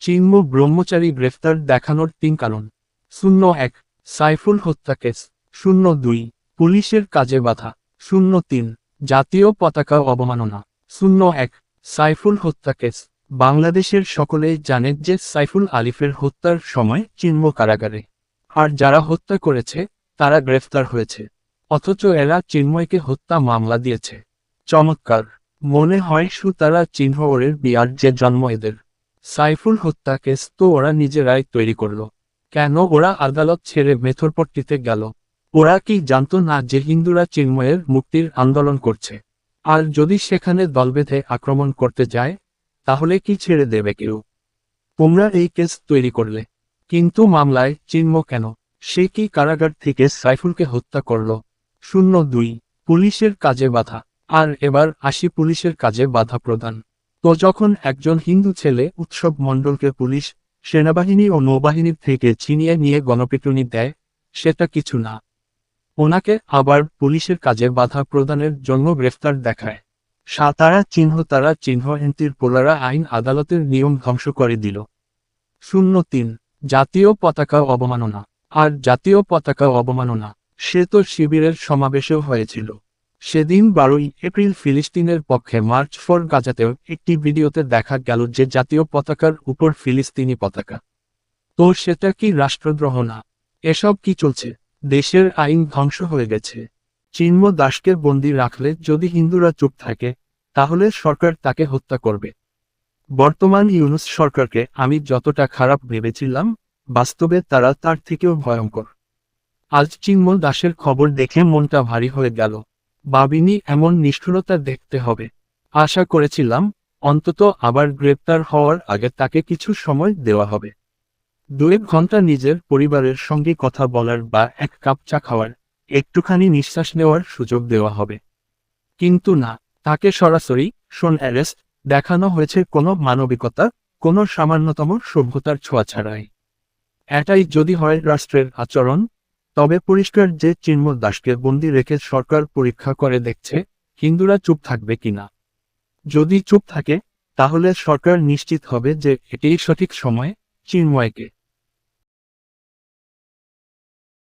চিন্ময় ব্রহ্মচারী গ্রেফতার দেখানোর ৩ কারণ। ০১ সাইফুল হত্যা কেস। ০২ পুলিশের কাজে বাধা। ০৩ জাতীয় পতাকা অবমাননা। ০১ সাইফুল হত্যা কেস। বাংলাদেশের সকলেই জানে যে সাইফুল আলিফের হত্যার সময় চিন্ময় কারাগারে, আর যারা হত্যা করেছে তারা গ্রেফতার হয়েছে, অথচ এরা চিন্ময়কে হত্যা মামলা দিয়েছে। চমৎকার! মনে হয় তারা চিহ্ন ওরের বিয়ার যে জন্ম এদের। সাইফুল হত্যা কেস তো ওরা নিজেরাই তৈরি করল। কেন ওরা আদালত ছেড়ে মেথরপট্টিতে গেল? ওরা কি জানতো না যে হিন্দুরা চিন্ময়ের মুক্তির আন্দোলন করছে? আর যদি সেখানে দল বেঁধে আক্রমণ করতে যায়, তাহলে কি ছেড়ে দেবে কেউ? তোমরা এই কেস তৈরি করলে, কিন্তু মামলায় চিন্ময় কেন? সে কি কারাগার থেকে সাইফুলকে হত্যা করল? ০২ পুলিশের কাজে বাধা। আর এবার আসি পুলিশের কাজে বাধা প্রদান। তো যখন একজন হিন্দু ছেলে উৎসব মণ্ডলকে পুলিশ, সেনাবাহিনী ও নৌবাহিনীর থেকে ছিনিয়ে নিয়ে গণপিটুনি দেয়, সেটা কিছু না। ওনাকে আবার পুলিশের কাজে বাধা প্রদানের জন্য গ্রেফতার দেখায়। তারা চিহ্ন এনতির পোলারা আইন আদালতের নিয়ম ধ্বংস করে দিল। ০৩ জাতীয় পতাকা অবমাননা। আর জাতীয় পতাকা অবমাননা, সে তো শিবিরের সমাবেশেও হয়েছিল। সেদিন ১২ই এপ্রিল ফিলিস্তিনের পক্ষে মার্চ ফর গাজাতেও একটি ভিডিওতে দেখা গেল যে জাতীয় পতাকার উপর ফিলিস্তিনি পতাকা। তো সেটা কি রাষ্ট্রদ্রোহ না? এসব কি চলছে? দেশের আইন ধ্বংস হয়ে গেছে। চিন্ময় দাসকে বন্দী রাখলে যদি হিন্দুরা চুপ থাকে, তাহলে সরকার তাকে হত্যা করবে। বর্তমান ইউনূস সরকারকে আমি যতটা খারাপ ভেবেছিলাম, বাস্তবে তারা তার থেকেও ভয়ঙ্কর। আজ চিন্ময় দাসের খবর দেখে মনটা ভারী হয়ে গেল। ভাবিনি এমন নিষ্ঠুরতা দেখতে হবে। আশা করেছিলাম অন্তত আবার গ্রেপ্তার হওয়ার আগে তাকে কিছু সময় দেওয়া হবে। ২-১ ঘন্টা নিজের পরিবারের সঙ্গে কথা বলার বা ১ কাপ চা খাওয়ার, একটুখানি নিঃশ্বাস নেওয়ার সুযোগ দেওয়া হবে। কিন্তু না, তাকে সরাসরি অ্যারেস্ট দেখানো হয়েছে কোনো মানবিকতা, কোনো সামান্যতম সভ্যতার ছোঁয়া ছাড়াই। এটাই যদি হয় রাষ্ট্রের আচরণ, তবে পরিষ্কার যে চিন্ময় দাসকে বন্দী রেখে সরকার পরীক্ষা করে দেখছে হিন্দুরা চুপ থাকবে কিনা। যদি চুপ থাকে, তাহলে সরকার নিশ্চিত হবে যে এটাই সঠিক সময় চিন্ময়কে